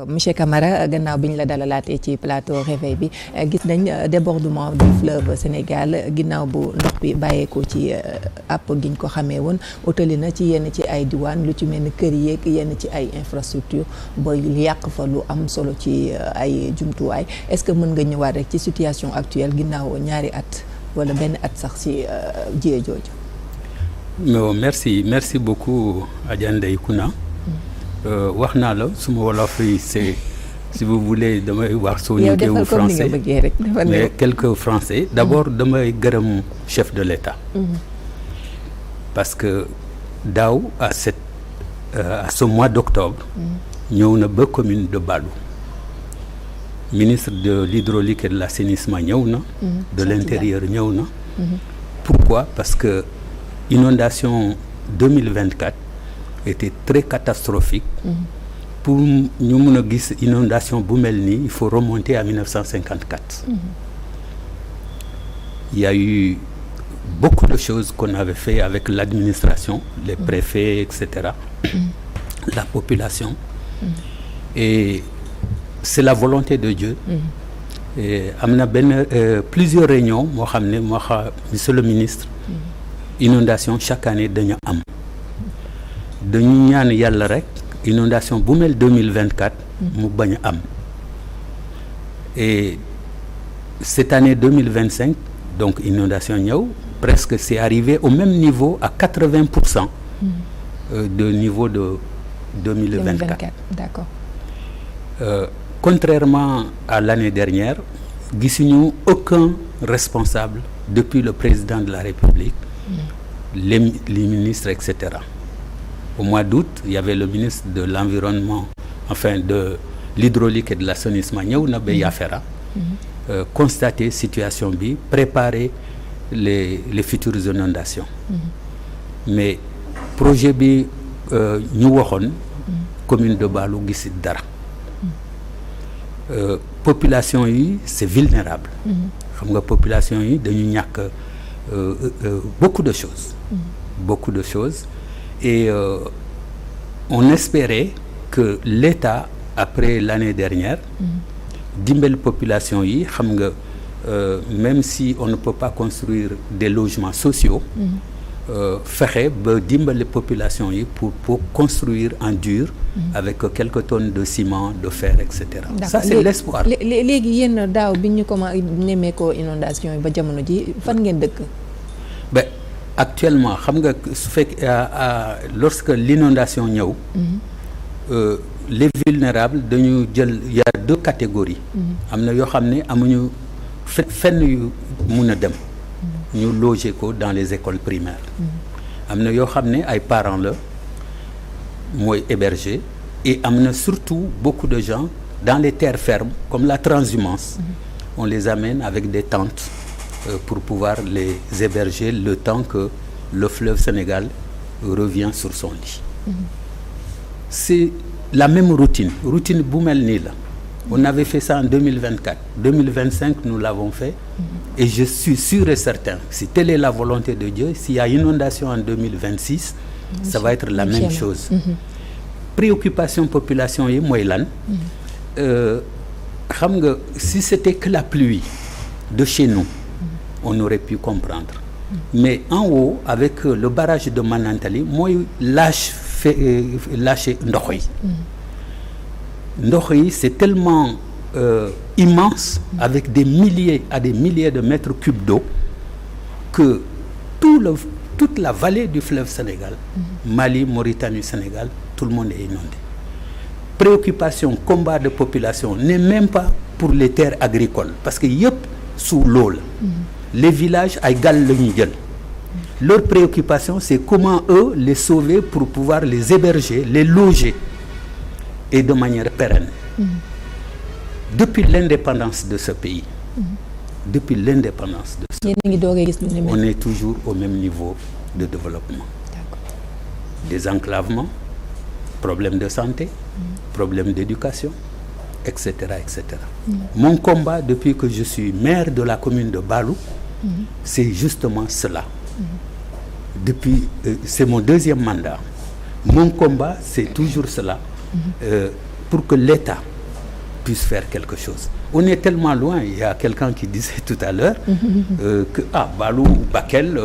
Monsieur Camara gannaaw bi ñu la dalalaatee ci plateau réveil bi gis nañ débordement du fleuve Sénégal ginnaaw bu ndox bi bàyyeekoo ci àpp giñ ko xamee woon utali na ci yenn ci ay diwaan lu ci mel ni kër yeeg yenn ci ay infrastructure booy yàq fa lu am solo ci ay jumtuwaay est-ce que mën nga ñëwaat rek ci situation actuelle ginnaaw ñaari at wala benn at sax ci jiyee jooju. non merci beaucoup Adja Ndeye Kouna. wax naa la suma wolof yi c'est si vous voulez damay wax soo ñëwee français mais quelques français d'abord damay gërëm chef de l'État parce que daaw à ce mois d'octobre ñëw na ba commune de Badou ministre de l'hydraulique et de l'assainissement ñëw na de l'intérieur ñëw na pourquoi parce que inondation 2024 était très catastrophique. Pour ñu mun a gis inondation bu mel nii il faut remonter à 1954. Il y a eu beaucoup de choses qu'on avait fait avec l'administration, les préfets, etc. La population. Et c'est la volonté de Dieu. Et am na plusieurs réunions moo xam ne monsieur le ministre. Inondation chaque année dañu am. dañu ñaan yàlla rek inondation bu mel 2024 mu bañ a am et cette année 2025 donc inondation ñëw presque c'est arrivé au même niveau à 80% de niveau de 2024. D'accord. Contrairement à l'année dernière gisuñu aucun responsable depuis le président de la République les ministres etc. Au mois d'août, il y avait le ministre de l'Environnement, enfin de l'hydraulique et de l'assainissement, ñëw na ba Yafera, constater situation bi, préparer les futures inondations. Mais projet bi ñu waxoon commune de Badou gisul dara. Population yi c'est vulnérable. Xam nga population yi dañu ñàkk beaucoup de choses. Beaucoup de choses. Et on espérait que l'État après l'année dernière dimbali population yi xam nga même si on ne peut pas construire des logements sociaux fexe ba dimbali population yi pour construire en dur avec quelques tonnes de ciment, de fer, etc. Ça c'est l'espoir. léegi yéen daaw bi ñu commencé nemmeekoo inondation yi ba jamono ji fan ngeen dëkk? Actuellement xam nga su fekk lorsque l'inondation ñëw les vulnérables dañu jël il y a deux catégories am na yoo xam ne amuñu fenn yu mun a dem ñu loger ko dans les écoles primaires am na yoo xam ne ay parents la mooy héberger et am na surtout beaucoup de gens dans les terres fermes comme la transhumance on les amène avec des tentes pour pouvoir les héberger le temps que le fleuve Sénégal revient sur son lit. C'est la même routine bu mel nii la. On avait fait ça en 2024. 2025 nous l'avons fait et je suis sûr et certain si telle est la volonté de Dieu s'il y a inondation en 2026 ça va être la même chose. Préoccupation population yi mooy lan xam nga si c'était que la pluie de chez nous on aurait pu comprendre mais en haut avec le barrage de Manantali mooy lâcher ndox yi c'est tellement immense avec des milliers de mètres cubes d'eau que toute la vallée du fleuve Sénégal Mali, Mauritanie, Sénégal tout le monde est inondé. Préoccupation combat de population n'est même pas pour les terres agricoles parce que yëpp sous l'eau la les villages ay gaal la ñuy jël leur préoccupation c'est comment eux les sauver pour pouvoir les héberger les loger et de manière pérenne depuis l'indépendance de ce pays depuis l'indépendance de ce pays on est toujours au même niveau de développement. Désenclavement, problème de santé, problème d'éducation, etc., etc. Mon combat depuis que je suis maire de la commune de Badou c'est justement cela. Depuis c'est mon deuxième mandat. Mon combat c'est toujours cela. pour que l'État puisse faire quelque chose. On est tellement loin. Il y a quelqu'un qui disait tout à l'heure que Balou, Bakel,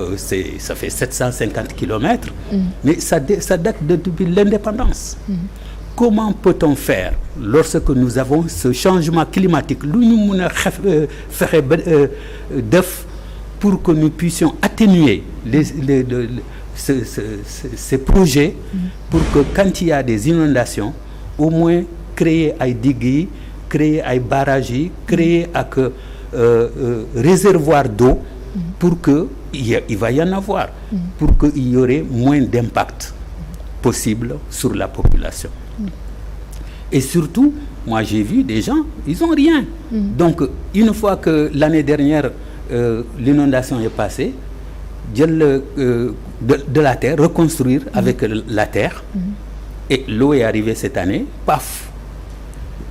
ça fait 750 kilomètres, mais ça date depuis l'indépendance. Comment peut-on faire lorsque nous avons ce changement climatique pour que nous puissions atténuer ces projets pour que quand il y a des inondations, au moins créer ay digues, créer ay barrages, créer ak réservoir d'eau pour que il va y en avoir, pour qu'il y aurait moins d'impact possible sur la population. Et surtout, moi j'ai vu des gens, ils n'ont rien. Donc une fois que l'année dernière l'inondation est passée, de la terre, reconstruire avec la terre, et l'eau est arrivée cette année, paf,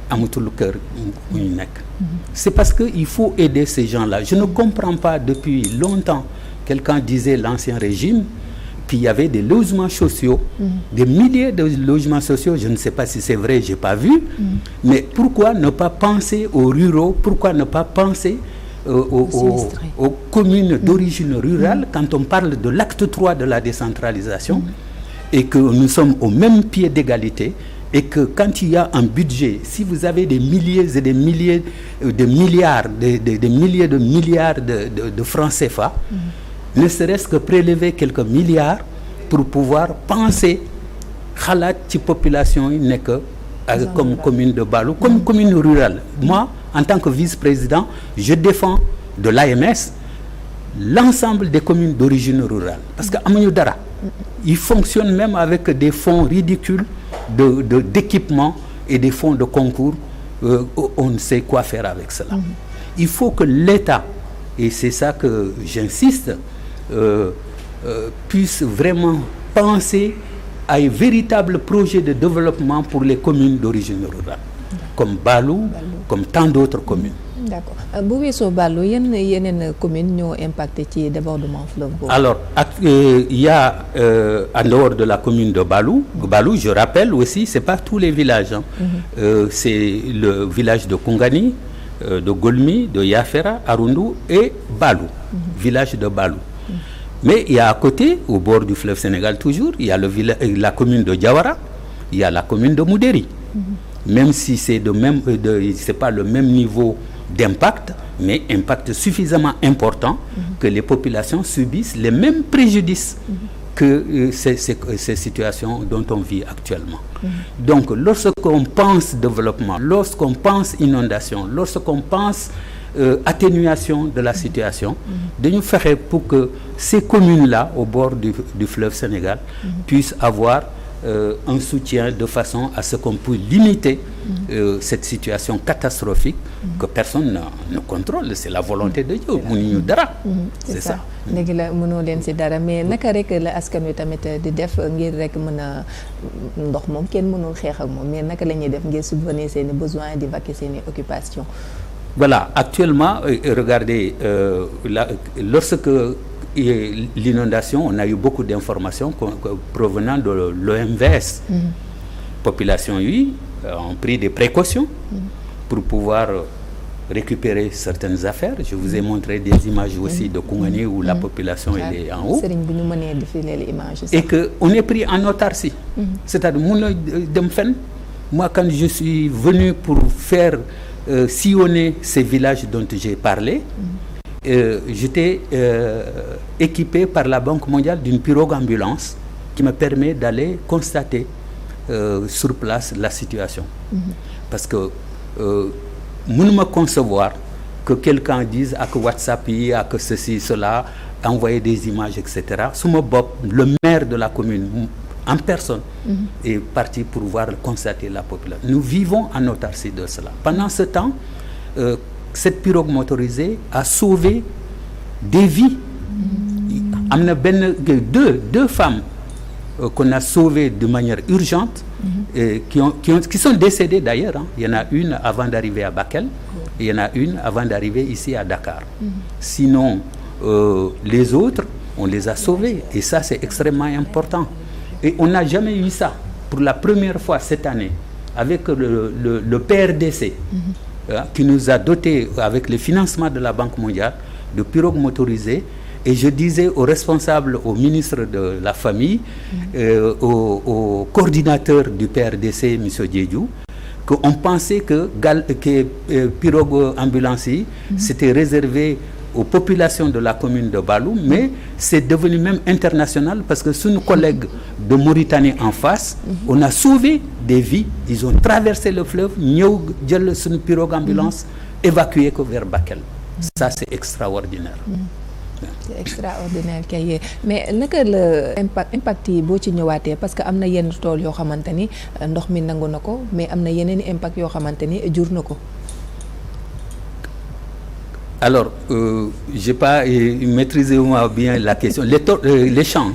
amatul cœur. C'est parce qu'il faut aider ces gens-là. Je ne comprends pas, depuis longtemps, quelqu'un disait l'ancien régime, qu'il y avait des logements sociaux, des milliers de logements sociaux, je ne sais pas si c'est vrai, je n'ai pas vu, mais pourquoi ne pas penser aux ruraux, pourquoi ne pas penser aux communes d'origine rurale quand on parle de l'acte 3 de la décentralisation et que nous sommes au même pied d'égalité et que quand il y a un budget, si vous avez des milliers et des milliers de milliards, des milliers de milliards de francs CFA, ne serait-ce que prélever quelques milliards pour pouvoir penser xalaat ci population yi nekk comme commune de Balou, comme commune rurale. Moi, en tant que vice-président, je défends de l'AMS l'ensemble des communes d'origine rurale. Parce que amuñu dara, ils fonctionnent même avec des fonds ridicules d'équipement et des fonds de concours. On ne sait quoi faire avec cela. Il faut que l'État, et c'est ça que j'insiste, puisse vraiment penser à un véritable projet de développement pour les communes d'origine rurale, comme Balou, comme tant d'autres communes. D'accord. Bu weesoo Balou, yeneen communes ñoo impacté ci débordement fleuve boobu. Alors, il y a en dehors de la commune de Balou, je rappelle aussi, c'est pas tous les villages. C'est le village de Koungani, de Golmi, de Yafera, Arundu et Balou, village de Balou. Mais il y a à côté, au bord du fleuve Sénégal toujours, il y a la commune de Diawara, il y a la commune de Moudéri. Même si c'est c'est pas le même niveau d'impact, mais impact suffisamment important que les populations subissent les mêmes préjudices que ces situations dont on vit actuellement. Donc, lorsqu'on pense développement, lorsqu'on pense inondation, lorsqu'on pense atténuation de la situation, de nous faire pour que ces communes-là, au bord du fleuve Sénégal, puissent avoir un soutien de façon à ce qu'on puisse limiter cette situation catastrophique que personne ne contrôle. C'est la volonté de Dieu. Mënuñu dara. C'est ça. Léegi la mënoo leen ci dara, mais naka rek la askan wi tamit di def ngir rek mën a ndox moom kenn mënul xeex ak moom, mais naka la ñuy def ngir subvenir seeni besoins di vaquer seeni occupations. Voilà, actuellement, regardez, lorsque l'inondation, on a eu beaucoup d'informations provenant de l'OMVS. Population, oui, ont pris des précautions pour pouvoir récupérer certaines affaires. Je vous ai montré des images aussi de Koungani où la population elle est en haut. Et qu'on est pris en autarcie. C'est-à-dire, moi, quand je suis venu pour faire sillonner ces villages dont j'ai parlé, j'étais équipé par la Banque mondiale d'une pirogue ambulance qui me permet d'aller constater sur place la situation. Parce que nous me concevoir que quelqu'un dise à que WhatsApp, à que ceci, cela, envoyer des images, etc. Le maire de la commune, en personne, est parti pour voir constater la population. Nous vivons en autarcie de cela. Pendant ce temps, cette pirogue motorisée a sauvé des vies. Il y a deux femmes qu'on a sauvées de manière urgente, qui sont décédées d'ailleurs. Il y en a une avant d'arriver à Bakel, et il y en a une avant d'arriver ici à Dakar. Sinon, les autres, on les a sauvées. Et ça, c'est extrêmement important. Et on n'a jamais eu ça. Pour la première fois cette année, avec le PRDC, qui nous a doté, avec le financement de la Banque mondiale, de pirogues motorisées. Et je disais aux responsables, au ministre de la Famille, au coordinateur du PRDC, M. Diédiou, qu'on pensait que pirogue ambulancier, c'était réservé aux populations de la commune de Balou, mais c'est devenu même international parce que sous nos collègues de Mauritanie en face, on a sauvé des vies. Ils ont traversé le fleuve, ñëw jël suñu pirogue ambulance, évacué ko vers Bakel. Ça, c'est extraordinaire. c'est extraordinaire kay. Mais naka la impact yi boo ci ñëwaatee parce que am na yenn tool yoo xamante ni ndox mi nangu na ko mais am na yeneen impact yoo xamante ni jur na ko. Alors, j'ai pas maîtrisé moi bien la question. Les champs.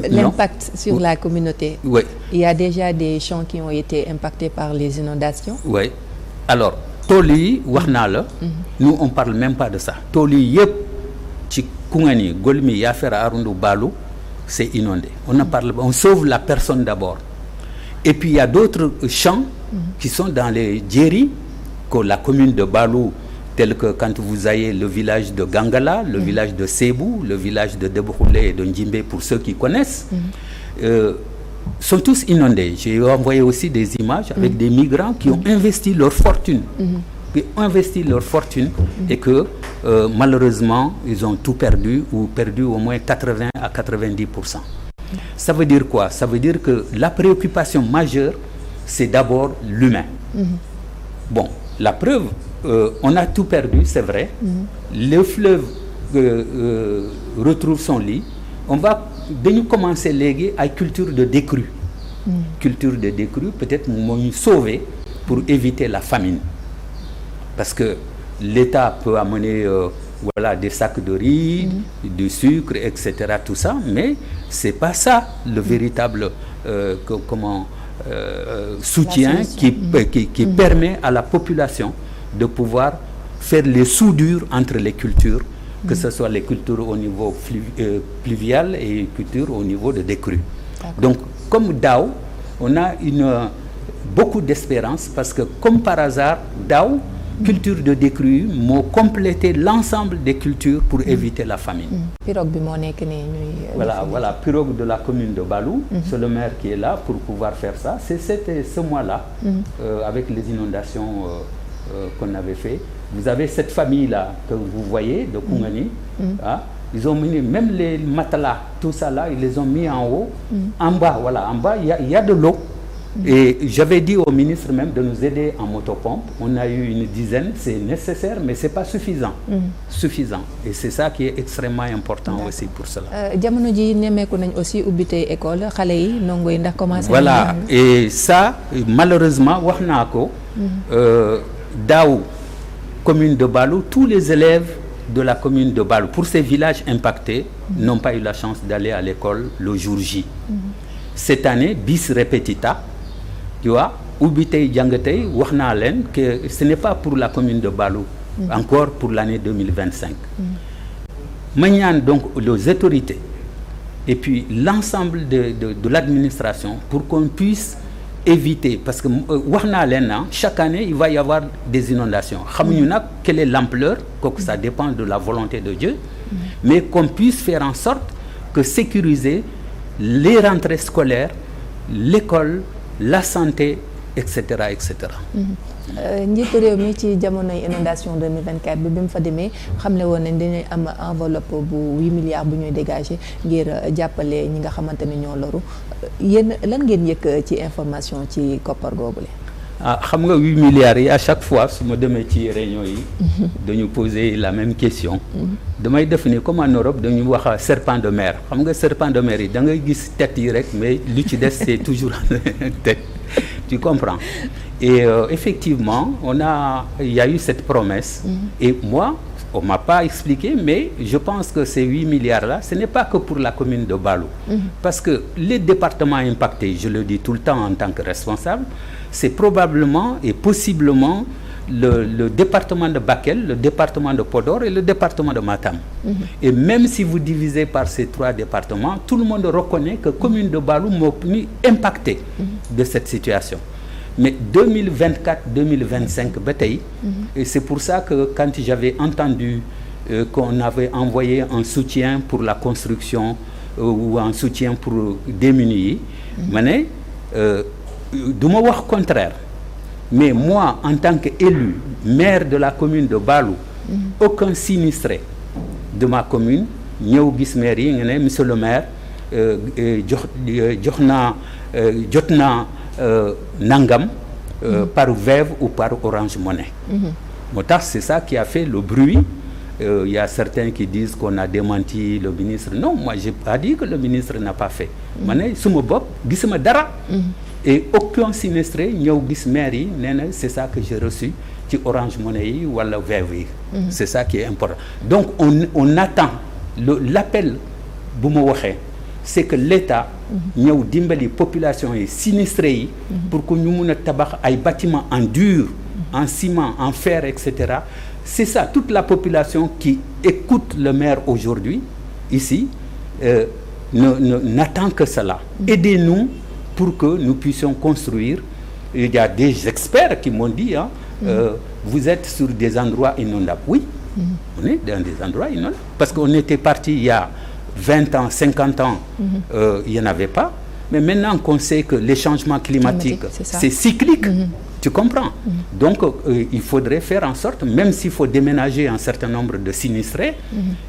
L'impact sur la communauté. Oui. Il y a déjà des champs qui ont été impactés par les inondations. Oui. Alors, tool yi wax naa la. Nous on parle même pas de ça. Tool yi yëpp ci Koungheul, Golmi, Yafera, Arundu, Balou, c'est inondé. On sauve la personne d'abord. Et puis il y a d'autres champs qui sont dans les Djeri, que la commune de Balou, tel que quand vous ayez le village de Gangala, le village de Sebou, le village de Debouhoulé et de Ndjimbe, pour ceux qui connaissent, sont tous inondés. J'ai envoyé aussi des images avec des migrants qui ont investi leur fortune. Et que malheureusement, ils ont tout perdu ou perdu au moins 80 à 90%. Ça veut dire quoi? Ça veut dire que la préoccupation majeure, c'est d'abord l'humain. Bon, la preuve, on a tout perdu, c'est vrai. Le fleuve retrouve son lit. On va commencer léegi à culture de décrue. Culture de décrue, peut-être nous sauver pour éviter la famine. Parce que l'État peut amener des sacs de riz, du sucre, etc. Tout ça, mais c'est pas ça le véritable soutien qui permet à la population de pouvoir faire les soudures entre les cultures, que ce soit les cultures au niveau pluvial et les cultures au niveau de décrue. Donc, comme Dao, on a beaucoup d'espérance parce que, comme par hasard, Dao, culture de décrue, m'ont complété l'ensemble des cultures pour éviter la famine. Pirogue bi moo nekk nii ñuy. Voilà, pirogue de la commune de Balou. C'est le maire qui est là pour pouvoir faire ça. C'était ce mois-là, avec les inondations qu'on avait fait. Vous avez cette famille-là que vous voyez de Koungani. Ils ont mis même les matelas, tout ça là, ils les ont mis en haut. En bas, il y a de l'eau. Et j'avais dit au ministre même de nous aider en motopompe. On a eu une dizaine, c'est nécessaire, mais c'est pas suffisant. Et c'est ça qui est extrêmement important aussi pour cela. Jamono ji nemmeeku nañ aussi ubbite école xale yi ndongo yi ndax commencé. Voilà, et ça malheureusement wax naa ko daaw commune de Balou, tous les élèves de la commune de Balou pour ces villages impactés n'ont pas eu la chance d'aller à l'école le jour J. Cette année bis repetita. Tu vois, Ubitei Djangetei, Warnalen, que ce n'est pas pour la commune de Balou, encore pour l'année 2025. Maintenant, donc, les autorités et puis l'ensemble de l'administration pour qu'on puisse éviter, parce que Warnalen, chaque année, il va y avoir des inondations. Quelle est l'ampleur? Ça dépend de la volonté de Dieu, mais qu'on puisse faire en sorte que sécuriser les rentrées scolaires, l'école, la santé, etc. njiitu réew mi ci jamonoy inondation 2024 bi mu fa demee xamle woon nañ dañuy am enveloppe bu 8 milliards bu ñuy dégager ngir jàppale ñi nga xamante ni ñoo loru yéen lan ngeen yëkk ci information ci koppar googule. Xam nga 8 milliards yi à chaque fois su ma demee ci réunion yi dañu poser la même question. damay def ni comme en Europe dañu wax serpent de mer xam nga serpent de mer yi da ngay gis tête yi rek mais lu ci des c'est toujours tête. Tu comprends? Et effectivement, il y a eu cette promesse. Et moi, on ne m'a pas expliqué, mais je pense que ces 8 milliards-là, ce n'est pas que pour la commune de Balou. Parce que les départements impactés, je le dis tout le temps en tant que responsable, c'est probablement et possiblement le département de Bakel, le département de Podor et le département de Matam. Et même si vous divisez par ces 3 départements, tout le monde reconnaît que la commune de Balou m'a impacté de cette situation. mais 2024-2025 ba tey et c'est pour ça que quand j'avais entendu qu'on avait envoyé un soutien pour la construction ou un soutien pour démunis yi ma ne du ma wax contraire mais moi en tant qu'élu maire de la commune de Balou aucun sinistré de ma commune ñëw gis maire yi nga ne monsieur le maire jot naa nangam par Wave ou par Orange Money moo tax c'est ça qui a fait le bruit. Il y a certains qui disent qu'on a démenti le ministre. Non, moi j'ai pas dit que le ministre n'a pas fait. Ma ne suma bopp gisuma dara. Et aucun sinistré ñëw gis maire yi nee na c'est ça que j'ai reçu ci Orange Money yi wala Wave yi. C'est ça qui est important. Donc on attend l'appel bu ma waxee c'est que l'État ñëw dimbali population yi sinistré yi pour que ñu mun a tabax ay bâtiments en dur, en ciment, en fer, etc. C'est ça, toute la population qui écoute le maire aujourd'hui, ici, n'attend que cela. Aidez-nous pour que nous puissions construire. Il y a des experts qui m'ont dit, vous êtes sur des endroits inondables. Oui, on est dans des endroits inondables. Parce qu'on était parti il y a 20 ans, 50 ans, il n'y en avait pas. Mais maintenant qu'on sait que les changements climatiques, c'est cyclique, tu comprends? Donc, il faudrait faire en sorte, même s'il faut déménager un certain nombre de sinistrés,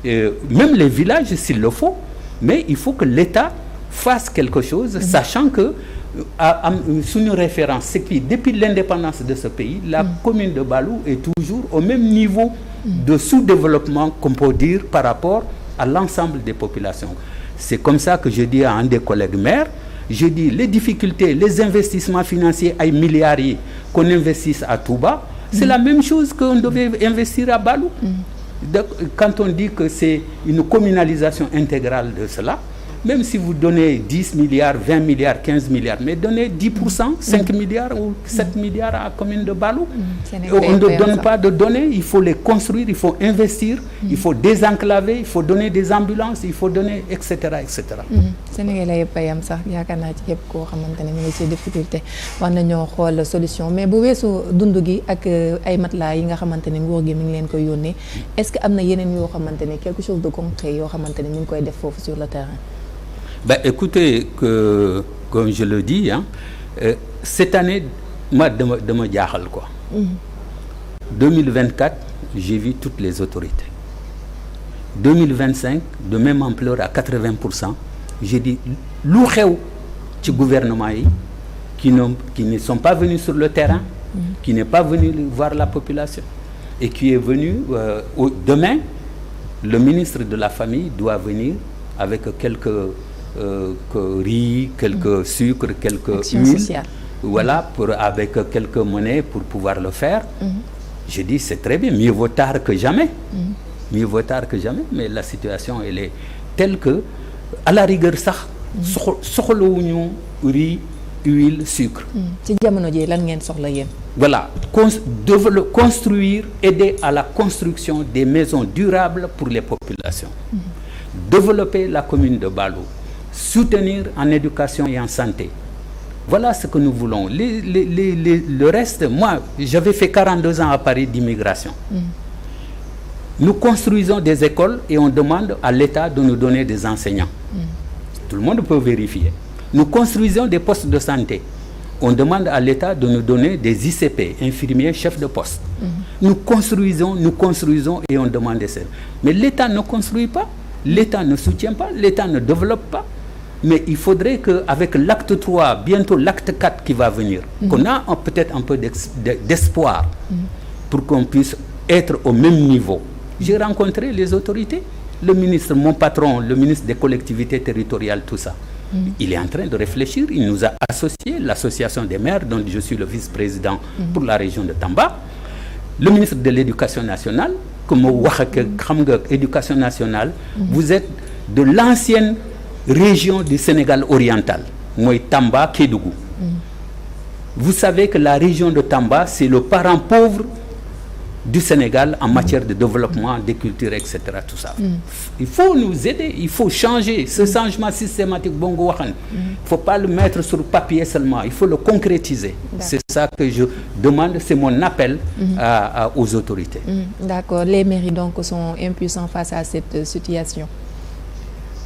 même les villages s'il le faut, mais il faut que l'État fasse quelque chose, sachant que, sous une référence, c'est que depuis l'indépendance de ce pays, la commune de Balou est toujours au même niveau de sous-développement qu'on peut dire par rapport à l'ensemble des populations. C'est comme ça que je dis à un des collègues maires, je dis les difficultés, les investissements financiers à milliards qu'on investisse à Touba, c'est la même chose qu'on devait investir à Balou. Donc, quand on dit que c'est une communalisation intégrale de cela, même si vous donnez 10 milliards, 20 milliards, 15 milliards, mais donnez 10%, 5 milliards ou 7 milliards à la commune de Balou. On ne donne pas de données, il faut les construire, il faut investir, il faut désenclaver, il faut donner des ambulances, il faut donner, etc. etc. Sénégalais yëpp a yam sax yaakaar naa ci képp koo xamante ne mu ngi ci difficulté war nañoo xool solution mais bu weesu dund gi ak ay matelas yi nga xamante ne nguur gi mi ngi leen koy yónnee est-ce que am na yeneen yoo xamante ne quelque chose de concret yoo xamante ne mi ngi koy def foofu sur le terrain? Ben, écoutez, comme je le dis, cette année, moi, de me diahal quoi. 2024, j'ai vu toutes les autorités. 2025, de même ampleur à 80%, j'ai dit, lu xew ci gouvernement yi qui ne sont pas venus sur le terrain, qui n'est pas venu voir la population et qui est venu, demain, le ministre de la Famille doit venir avec quelques riz, quelques sucres, quelques huiles, voilà, avec quelques monnaies pour pouvoir le faire. Je dis c'est très bien, mieux vaut tard que jamais. Mieux vaut tard que jamais, mais la situation elle est telle que à la rigueur sax soxlawuñu riz, huile, sucre. ci jamono ji lan ngeen soxla yéen? Voilà, construire, aider à la construction des maisons durables pour les populations. Développer la commune de Balou. Soutenir en éducation et en santé. Voilà ce que nous voulons. Le reste, moi, j'avais fait 42 ans à Paris d'immigration. Nous construisons des écoles et on demande à l'État de nous donner des enseignants. Tout le monde peut vérifier. Nous construisons des postes de santé. On demande à l'État de nous donner des ICP, infirmiers, chefs de poste. Nous construisons et on demande des services. Mais l'État ne construit pas, l'État ne soutient pas, l'État ne développe pas. Mais il faudrait qu'avec l'acte 3, bientôt l'acte 4 qui va venir, qu'on a peut-être un peu d'espoir pour qu'on puisse être au même niveau. J'ai rencontré les autorités, le ministre, mon patron, le ministre des collectivités territoriales, tout ça. Il est en train de réfléchir, il nous a associés, l'association des maires, dont je suis le vice-président pour la région de Tamba, le ministre de l'Éducation nationale, comme l'éducation nationale, vous êtes de l'ancienne région du Sénégal oriental, moi Tamba, Kédougou. Vous savez que la région de Tamba, c'est le parent pauvre du Sénégal en matière de développement des cultures, etc. Tout ça. Il faut nous aider, il faut changer ce changement systématique. Il ne faut pas le mettre sur papier seulement, il faut le concrétiser. C'est ça que je demande, c'est mon appel aux autorités. D'accord. Les mairies donc sont impuissants face à cette situation.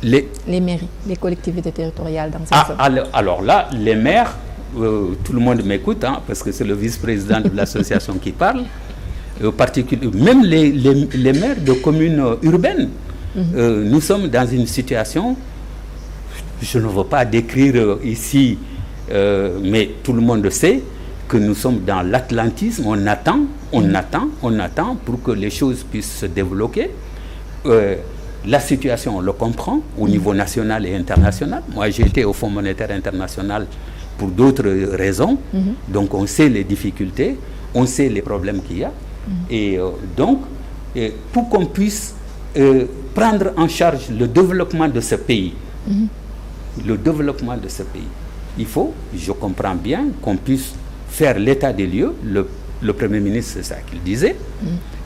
Les mairies, les collectivités territoriales dans cette zone. Alors là, les maires, tout le monde m'écoute, parce que c'est le vice-président de l'association qui parle. Même les maires de communes urbaines, nous sommes dans une situation, je ne veux pas décrire ici, mais tout le monde sait que nous sommes dans l'atlantisme, on attend pour que les choses puissent se développer. La situation, on le comprend au niveau national et international. Moi, j'ai été au Fonds monétaire international pour d'autres raisons, donc on sait les difficultés, on sait les problèmes qu'il y a. Et donc, pour qu'on puisse prendre en charge le développement de ce pays, il faut, je comprends bien, qu'on puisse faire l'état des lieux. Le Premier ministre, c'est ça qu'il disait.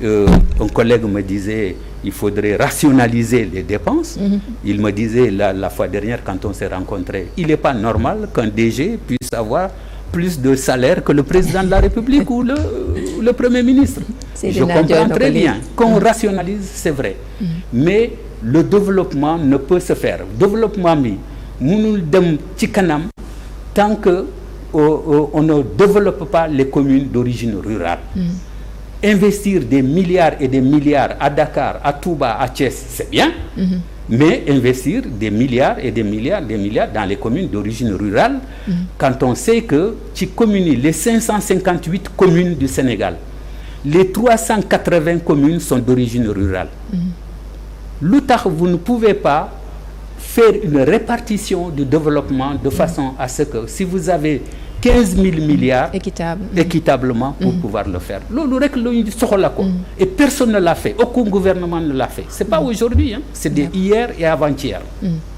Un collègue me disait il faudrait rationaliser les dépenses. Il me disait la fois dernière, quand on s'est rencontrés, il n'est pas normal qu'un DG puisse avoir plus de salaire que le président de la République ou le Premier ministre. Je comprends très bien qu'on rationalise, c'est vrai. Mais le développement ne peut se faire. Le développement, mënul dem ci kanam tant que on ne développe pas les communes d'origine rurale. Investir des milliards et des milliards à Dakar, à Touba, à Thiès, c'est bien. Mais investir des milliards et des milliards dans les communes d'origine rurale, quand on sait que les 558 communes du Sénégal, les 380 communes sont d'origine rurale. Vous ne pouvez pas faire une répartition du développement de façon à ce que si vous avez 15 000 milliards équitablement pour pouvoir le faire. Et personne ne l'a fait, aucun gouvernement ne l'a fait. Ce n'est pas aujourd'hui, c'est hier et avant-hier.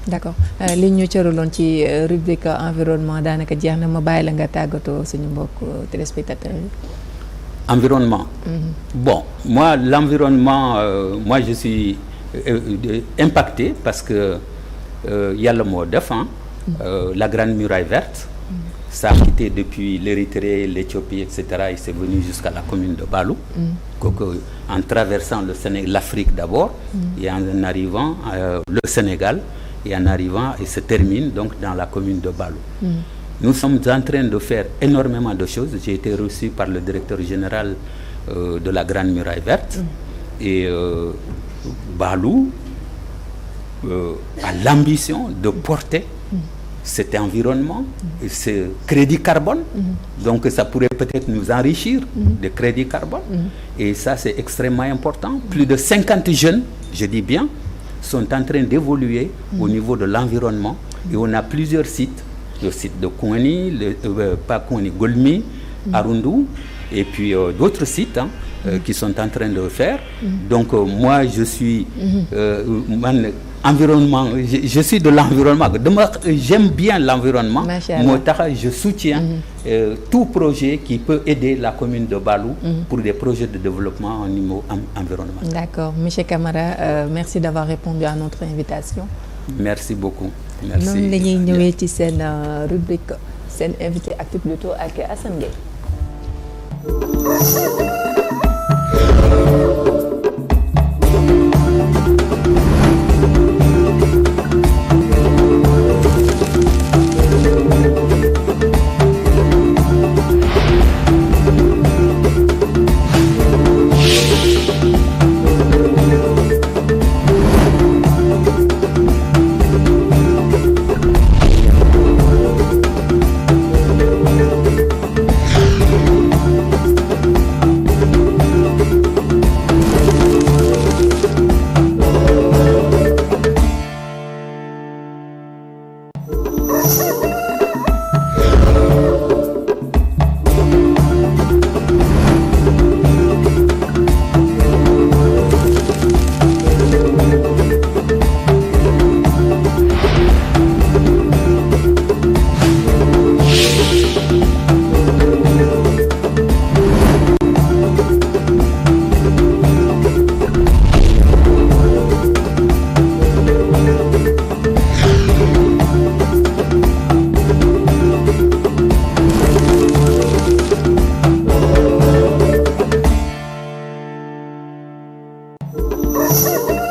D'accord. Li ñu cëraloon ci rubrique environnement daanaka jeex na ma bàyyi la nga tàggatoo suñu mbokk téléspectateurs yi. Environnement. Bon, moi l'environnement, moi je suis impacté parce que yàlla moo def la Grande Muraille Verte. Ça a quitté depuis l'Érythrée, l'Éthiopie, etc. et c'est venu jusqu'à la commune de Balou. En traversant l'Afrique d'abord, et en arrivant le Sénégal, et en arrivant, et se termine donc dans la commune de Balou. Nous sommes en train de faire énormément de choses. J'ai été reçu par le directeur général de la Grande Muraille Verte. Et Balou a l'ambition de porter cet environnement, ce crédit carbone. Donc ça pourrait peut-être nous enrichir de crédit carbone. Et ça, c'est extrêmement important. Plus de 50 jeunes, je dis bien, sont en train d'évoluer au niveau de l'environnement. Et on a plusieurs sites. Le site de Kouani, pas Kouani, Golmi, Arundu, et puis d'autres sites qui sont en train de faire. Donc moi, je suis... environnement, je suis de l'environnement. J'aime bien l'environnement. Je soutiens tout projet qui peut aider la commune de Balou pour des projets de développement au niveau environnement. D'accord. Monsieur Camara, merci d'avoir répondu à notre invitation. Merci beaucoup. Merci. Nous allons ñëwee ci seen rubrique seen invité actu plutôt ak Assane Gueye. Sénégal.